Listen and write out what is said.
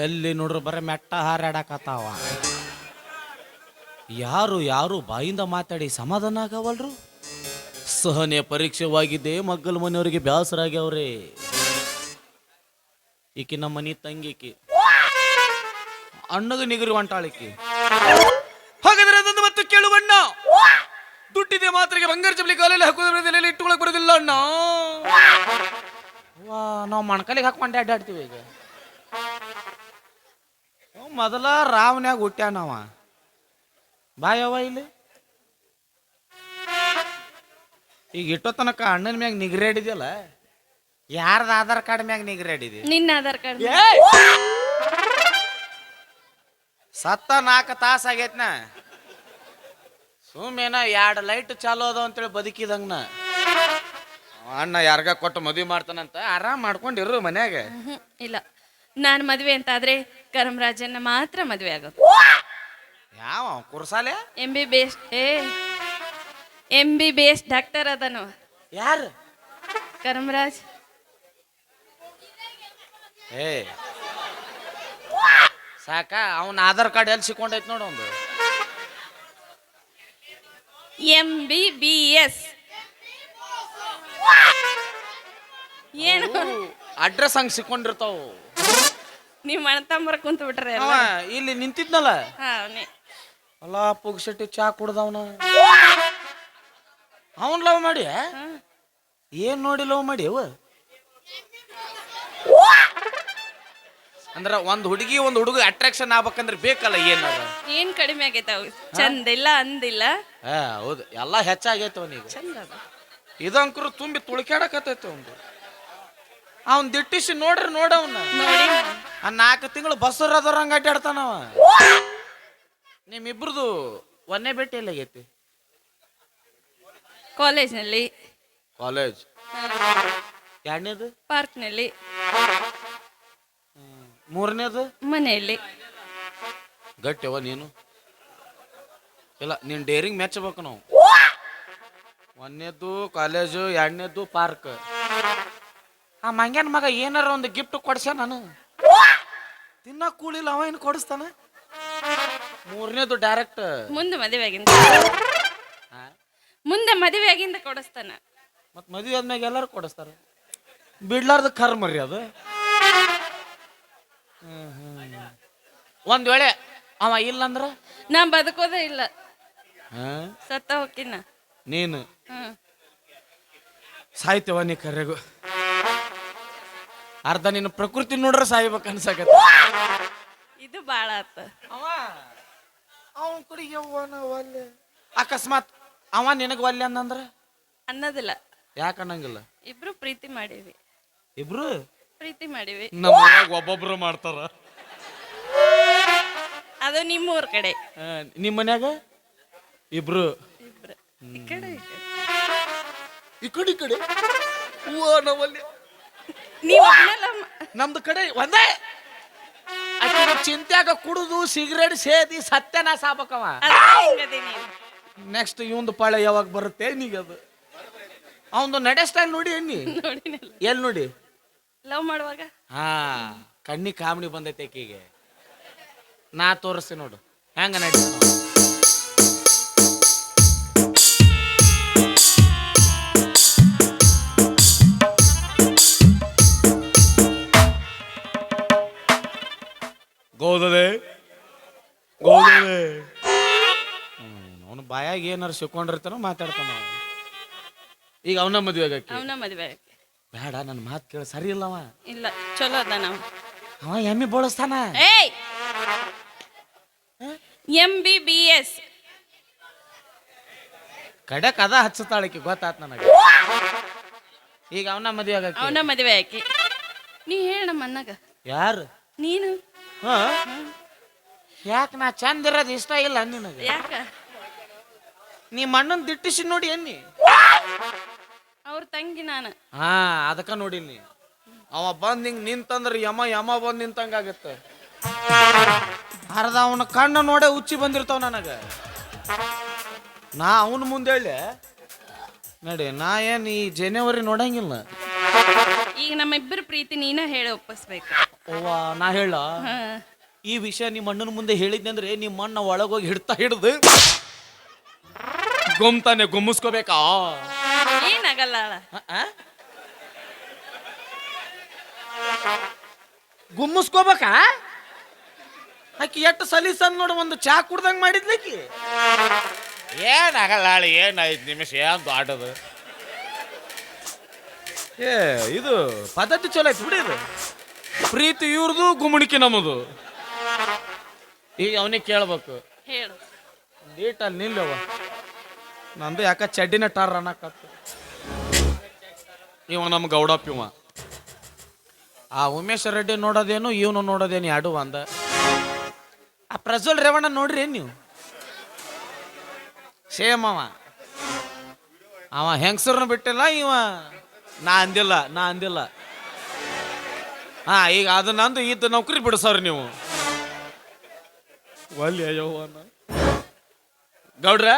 ಎಲ್ಲಿ ನೋಡ್ರು ಬರೀ ಮೆಟ್ಟ ಹಾರಾಡಕತ್ತಾವ. ಯಾರು ಯಾರು ಬಾಯಿಂದ ಮಾತಾಡಿ ಸಮಾಧಾನ ಆಗವಲ್ರು. ಸಹನೆ ಪರೀಕ್ಷೆವಾಗಿದೆ, ಮಗ್ಗಲ ಮನೆಯವರಿಗೆ ಬೇಸರ ಆಗ್ಯಾವ್ರಿ. ಈಕಿ ನಮ್ಮ ಮನಿ ತಂಗಿಕಿ ಅಣ್ಣಗ ನಿಗರಿ ಹೊಂಟಾಳಿಕಿ. ಹಾಗಾದ್ರೆ ಅದೊಂದು ಮತ್ತು ಕೇಳುವಣ್ಣ, ದುಡ್ಡಿದೆ ಮಾತ್ರಿಗೆ ಬಂಗಾರ ಚಪ್ಪಲಿ ಕಾಲಲ್ಲಿ ಹಾಕೋದ್ರಲ್ಲಿ ಇಟ್ಟುಕೊಳಕ್ ಬರೋದಿಲ್ಲ ಅಣ್ಣ. ವಾ, ನಾವು ಮಣ್ಕಲಿಗೆ ಹಾಕೊಂಡೆ ಅಡ್ಡಾಡ್ತೀವಿ. ಈಗ ಮೊದಲ ರಾವನ್ಯಾಗ ಹುಟ್ಟ್ಯಾನವ. ಬಾಯವ ಇಲ್ಲಿ ಈಗ ಇಟ್ಟೋ ತನಕ ಅಣ್ಣನ ಮ್ಯಾಗ ನಿಗ್ರೇಡಿದ್ಯಲ್ಲ, ಯಾರ್ದ ಆಧಾರ್ ಕಾರ್ಡ್ ಮ್ಯಾಗ ನಿಗ್ರೇಡಿದಿ? ನಿನ್ನ ಆಧಾರ್ ಕಾರ್ಡ್. ಸತ್ತ 4 ತಾಸ ಆಗೈತ್ನ, ಸುಮ್ಮೇನ 2 ಲೈಟ್ ಚಾಲು ಅದಾವ ಅಂತೇಳಿ ಬದುಕಿದಂಗನ. ಅಣ್ಣ ಯಾರ್ಗ ಕೊಟ್ಟು ಮದ್ವಿ ಮಾಡ್ತಾನಂತ ಆರಾಮ್ ಮಾಡ್ಕೊಂಡಿರು ಮನ್ಯಾಗ. ಇಲ್ಲ, ನಾನು ಮದ್ವೆ ಅಂತ ಆದ್ರೆ ಕರಮರಾಜನ್ನ ಮಾತ್ರ ಮದ್ವೆ ಆಗೋದು. ಯಾವ ಕುರ್ಸಾಲೆ MBBS ಡಾಕ್ಟರ್ ಅದನು. ಯಾರು? ಕರಮರಾಜ್. ಸಾಕ, ಅವನ ಆಧಾರ್ ಕಾರ್ಡ್ ಎಲ್ಲಿ ಸಿಕ್ಕೊಂಡೈತ್ ನೋಡು. ಒಂದು MBBS ಏನು ಅಡ್ರೆಸ್ ಹಂಗ್ ಸಿಕ್ಕೊಂಡಿರ್ತಾವ. ನೀವ್ ಮಣತಂಬರ ಕುಂತ ಬಿಟ್ರೆ ಇಲ್ಲಿ ನಿಂತಿದ್ನಲ್ಲ, ಅವನೇ ಅಲ್ಲ ಪುಗ್ಸೆಟ್ಟಿ ಚಾ ಕುಡ್ದವನ. ಅವನ್ ಲವ್ ಮಾಡಿ ಏನ್ ನೋಡಿ ಲವ್ ಮಾಡಿ ಅವ? ಅಂದ್ರ ಒಂದ್ ಹುಡುಗಿ ಒಂದ್ ಹುಡುಗ ಅಟ್ರಾಕ್ಷನ್ ಆಗ್ಬೇಕಂದ್ರೆ ಬೇಕಲ್ಲ. ಏನ್ ಕಡಿಮೆ ಆಗೈತ? ಚಂದಿಲ್ಲ ಅಂದಿಲ್ಲ. ಹೌದು, ಎಲ್ಲಾ ಹೆಚ್ಚಾಗೈತ ಅವನಿಗೆ. ಚಂದ ಇದಂಕರು ತುಂಬಿ ತುಳ್ಕ್ಯಾಡಕತ್ತೈತಿ. ಒಂದು ಅವನ್ ದಿಟ್ಟಿಸಿ ನೋಡ್ರಿ ನೋಡವನ್ನ. ನೋಡಿ 4 ತಿಂಗಳು ಬಸ್ಸರ ಹಂಗ ಅಡ್ಡಾಡ್ತಾನವ. ನಿಮ್ಮಿಬ್ರದು ಒಂದೇ ಭೇಟಿ ಎಲ್ಲಾಗೈತಿ? ಕಾಲೇಜ್ನಲ್ಲಿ. ಕಾಲೇಜ್. ಎರಡನೇದು ಪಾರ್ಕ್ನಲ್ಲಿ. ಮೂರನೇದು ಮನೆಯಲ್ಲಿ. ಗಟ್ಟಿವ ನೀನು. ಇಲ್ಲ, ನೀನ್ ಡೇರಿಂಗ್ ಮೆಚ್ಚಬೇಕು ನಾವು. 1ನೇದ್ದು ಕಾಲೇಜು, 2ನೇದ್ದು ಪಾರ್ಕ್. ಆ ಮಂಗ್ಯಾನ ಮಗ ಏನಾರ ಒಂದು ಗಿಫ್ಟ್ ಕೊಡ್ಸ್ಯ ನಾನು ತಿನ್ನ ಕೂಲಿಲ್ಲ, ಅವ ಏನು ಕೊಡಿಸ್ತಾನ. 3ನೇದು ಡೈರೆಕ್ಟ್ ಮುಂದೆ ಮದುವೆ ಆಗಿಂದ ಕೊಡಿಸ್ತಾನ. ಮತ್ ಮದುವೆ ಆದ್ಮ್ಯಾಗ ಎಲ್ಲಾರು ಕೊಡಿಸ್ತಾರ. ಬಿಡ್ಲಾರ್ದ ಕರ್ಮರಿ ಅದು. ಒಂದ್ ವೇಳೆ ಅವ ಇಲ್ಲಂದ್ರ ನಾ ಬದುಕೋದೇ ಇಲ್ಲ, ಸತ್ತ ಹೋಗ್ತೀನ. ನೀನು ಸಾಯ್ತೇವ ನೀ ಕರೆಗೂ. ಅರ್ಧ ನಿನ್ನ ಪ್ರಕೃತಿ ನೋಡ್ರೆ ಸಾಯ್ಬೇಕು ಅನ್ಸಕತ್ತ. ಇದು ಬಾಳ ಆತ. ಅವನ್ ಕಡೆಗೆ ಒಲ್ಲೆ. ಅಕಸ್ಮಾತ್ ಅವ ನಿನಗ ಒಲ್ಲೆ ಅಂದ್ರ ಅನ್ನೋದಿಲ್ಲ. ಯಾಕೆ ಅನ್ನಂಗಿಲ್ಲ? ಇಬ್ರು ಪ್ರೀತಿ ಮಾಡೀವಿ. ಇಬ್ರು ಪ್ರೀತಿ ಮಾಡೀವಿ. ನಮ್ಮ ಒಬ್ಬೊಬ್ರು ಮಾಡ್ತಾರ. ಅದು ನಿಮ್ಮೂರ್ ಕಡೆ. ನಿಮ್ ಮನ್ಯಾಗ ಇಬ್ರು. ಈ ಕಡೆ ಈ ಕಡೆ ನಾವಲ್ಲಿ ನಮ್ದು ಕಡೆ ಒಂದೇ. ಚಿಂತ್ಯಾಗ ಕುಡುದು ಸಿಗರೇಟ್ ಸೇದಿ ಸತ್ಯನಾಶ ಆಗ್ಬೇಕವ. ನೆಕ್ಸ್ಟ್ ಇವಂದು ಪಾಳೆ ಯಾವಾಗ ಬರುತ್ತೆ ನೀಗದು? ಅವಂದು ನಡೆ ಸ್ಟೈಲ್ ನೋಡಿ ಎಣ್ಣಿ ಎಲ್ಲಿ ನೋಡಿ ಲವ್ ಮಾಡುವಾಗ ಕಣ್ಣಿ ಕಾಮಿಡಿ ಬಂದೈತೆ ಆಕಿಗೆ. ನಾ ತೋರಿಸ್ತೀನಿ ನೋಡು ಹೆಂಗ ನಡಿ. ಗೋದದೆ ಅವನು ಬಾಯಾಗ ಏನಾರು ಸಿಕ್ಕೊಂಡಿರ್ತಾನೋ ಮಾತಾಡ್ತಾನ. ಈಗ ಅವನ ಮದುವೆ ಆಗಕ್ಕೆ ಬೇಡ, ನನ್ನ ಮಾತು ಕೇಳ. ಸರಿ ಇಲ್ಲವ. ಇಲ್ಲ, ಚಲೋ ಅದ. ಅವ ಎಮ್ಮಿ ಬೋಳಿಸ್ತಾನ. MBBS ಕಡೆಕ್ ಅದ ಹಚ್ಚತಾಳಕಿ, ಗೊತ್ತಾತ್ ನನಗೆ. ಈಗ ಅವನ ಮದುವೆ ಆಗಕ್ಕೆ. ಅವನ ಮದುವೆ ಆಕಿ. ನೀ ಹೇಳ ನಮ್ಮ ಅಣ್ಣಗ. ಯಾರು? ನೀನು. ಯಾಕೆ ನಾ ಚಂದ ಇರೋದು ಇಷ್ಟ ಇಲ್ಲ ನಿನಗೆ? ಯಾಕ? ನಿಮ್ಮ ಅಣ್ಣನ್ ದಿಟ್ಟಿಸಿ ನೋಡಿ ಎನ್ನಿ. ಅವ್ರ ತಂಗಿ ನಾನು. ಅದಕ್ಕ ನೋಡಿನಿ. ಅವ ಬಂದ್ ಹಿಂಗ್ ನಿಂತಂದ್ರ ಯಮ ಬಂದ್ ನಿಂತಂಗ ಆಗತ್ತ. ಅರ್ಧ ಅವನ ಕಣ್ಣು ನೋಡೇ ಉಚ್ಚಿ ಬಂದಿರ್ತಾವ ನನಗ. ನಾ ಅವನ ಮುಂದೆ ಹೇಳಿ ನಡಿ, ನಾ ಏನ್ ಈ ಜನವರಿ ನೋಡಂಗಿಲ್ಲ. ಈಗ ನಮ್ಮಿಬ್ಬರ ಪ್ರೀತಿ ನೀನ ಹೇಳಿ ಒಪ್ಪಿಸ್ಬೇಕು. ಅವ್ವ ನಾ ಹೇಳ ಹಾ. ಈ ವಿಷಯ ನಿಮ್ಮ ಅಣ್ಣನ ಮುಂದೆ ಹೇಳಿದ್ನೆ ಅಂದ್ರೆ ನಿಮ್ಮ ಅಣ್ಣ ಒಳಗೋಗಿ ಹಿಡಿದು ಗೊಮ್ತಾನೆ ಗುಮ್ಮಿಸ್ಕೋಬೇಕಾ? ಏನಾಗಲ್ಲ ಅಳ. ಗುಮ್ಮಿಸ್ಕೋಬೇಕಾ? ಆಕಿ ಎಷ್ಟು ಸಲೀಸನ್ ನೋಡು, ಒಂದು ಚಾ ಕುಡ್ದಂಗ್ ಮಾಡಿದ್ಲಕಿ. ಏನಾಗಲ್ಲ ಆಳಿ, ಏನ್ 5 ನಿಮಿಷ ಏನ್ ದೊಡ್ಡದು. ಏ ಇದು ಪದ್ಧತಿ ಚಲೋ ಐತಿ ಬಿಡಿ. ಇದು ಪ್ರೀತಿ ಇವ್ರದು, ಗುಮ್ಮಣಿಕೆ ನಮ್ಮದು. ಈಗ ಅವನಿಗೆ ಕೇಳ್ಬೇಕು. ಹೇಳು. ಡೇಟಲ್ಲಿ ನಿಲ್ಲವ, ನಂದು ಯಾಕ ಚಡ್ಡಿನ ಟಾರ್ ಅನ್ನಕತ್ತ. ಇವ ನಮ್ಮ ಗೌಡಪ್ಪ. ಇವ ಆ ಉಮೇಶ್ ರೆಡ್ಡಿ ನೋಡೋದೇನು, ಇವನು ನೋಡೋದೇನು, ಎರಡು ಒಂದ. ಆ ಪ್ರಜ್ವಲ್ ರೇವಣ್ಣ ನೋಡ್ರಿ ನೀವು, ಸೇಮ್ ಅವ ಹೆಂಗಸರ್ನ ಬಿಟ್ಟಿಲ್ಲ, ಇವ ನಾ ಅಂದಿಲ್ಲ. ಹಾ, ಈಗ ಅದು ನಂದು ಇದ್ದ ನೌಕರಿ ಬಿಡಿಸವ್ರಿ ನೀವು. ಒಲ್ಲೆ ಯವ್ವನ ಗೌಡ್ರ